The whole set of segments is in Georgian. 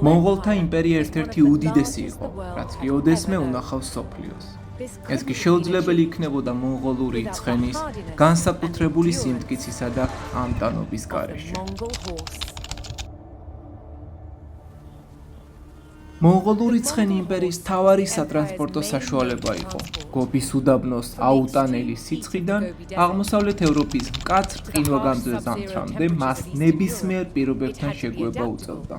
მონღოლთა იმპერია ერთ-ერთი უდიდესი იყო, რაც იოდესმე უნახავს სოფლიოს. ეს კი შეუძლებელი იქნებოდა მონღოლური ცხენის განსაკუთრებული სიმტკიცისა და ამტანობის გარეშე. მონღოლური ცხენი იმპერიის მთავარი სატრანსპორტო საშუალება იყო. გობის უდაბნოს აუტანელი სიცხიდან აღმოსავლეთ ევროპის მკაცრ ყინვაგამძლე ზამთრამდე მას ნებისმიერ პირობებთან შეგუება უწევდა.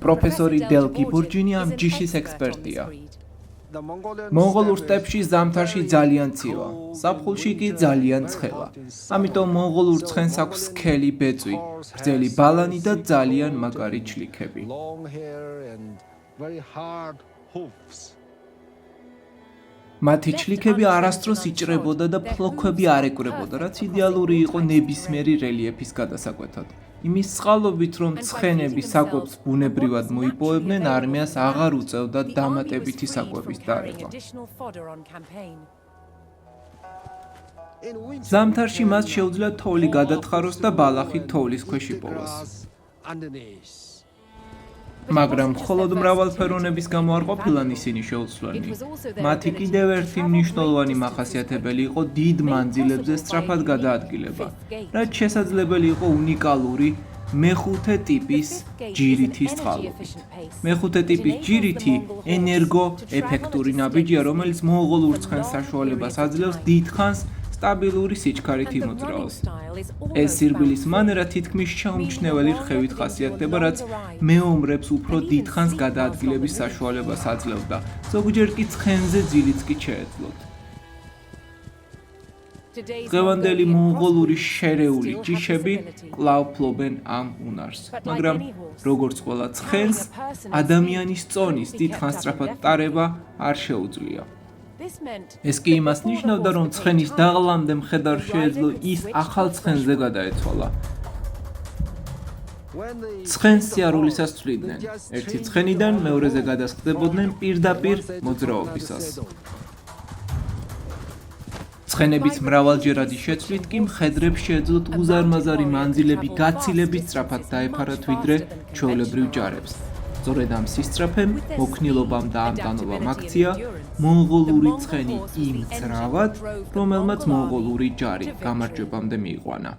პროფესორი დელ გიბურჯინი ამ ჯიშის ექსპერტია. მონღოლურ სტეპში ზამთარში ძალიან ცივა, ზაფხულში კი ძალიან ცხელა. ამიტომ მონღოლურ ცხენს აქვს სქელი ბეწვი, გრძელი ბალანი და ძალიან მაგარი ჩლიქები. მათი ჩლიქები არასდროს იჭრებოდა და ფლოქვები არ ეკვრებოდა, რაც იდეალური იყო ნებისმიერი რელიეფის გადასაკვეთად. იმის წყალობით, რომ ცხენები საკვებს ბუნებრივად მოიპოვებდნენ, არმიას აღარ უწევდა დამატებითი საკვების დარება. ზამთარში მას შეუძლია თოვლი გადათხაროს და ბალახი თოვლის ქვეშ იპოვოს. მაგრამ მხოლოდ მრავალფეროვნების გამო არ ყოფილან ისინი შეუცვლელი. მათი კიდევ ერთი მნიშვნელოვანი მახასიათებელი იყო დიდ მანძილებზე სწრაფად გადაადგილება, რაც შესაძლებელი იყო უნიკალური მეხუთე ტიპის ჯირითის წყალობით. მეხუთე ტიპის ჯირითი ენერგოეფექტური ნაბიჯია, რომელიც მონღოლურ ცხენს საშუალებას აძლევს დიდხანს სტაბილური სიჩქარით იმოძრაოს. ეს სირბილის მანერა თითქმის შეუმჩნეველი რხევით ხასიათდება, რაც მეომრებს უფრო დიდხანს გადაადგილების საშუალებას აძლევდა, ზოგჯერ კი ცხენზე ძილიც კი შეეძლოთ. დღევანდელი მონღოლური შერეული ჯიშები კვლავ ფლობენ ამ უნარს, მაგრამ როგორც ყველა ცხენს, ადამიანის წონის დიდხანს სწრაფად ტარება არ შეუძლია. ეს კი იმას ნიშნავდა, რომ ცხენის დაღლამდე მხედარ შეეძლო ის ახალ ცხენზე გადაეცვალა. ცხენს სიარულისას ცვლიდნენ, ერთი ცხენიდან მეორეზე გადასხდებოდნენ პირდაპირ მოძრაობისას. ცხენების მრავალჯერადი შეცვლით კი მხედრებს შეეძლოთ უზარმაზარი მანძილები გაცილებით სწრაფად დაეფარათ, ვიდრე ჩვეულებრივ ჯარებს. სწორედ ამ სისწრაფემ, მოქნილობამ და ამტანობამ აქცია მონღოლური ცხენი იმ ძრავად, რომელმაც მონღოლური ჯარი გამარჯვებამდე მიიყვანა.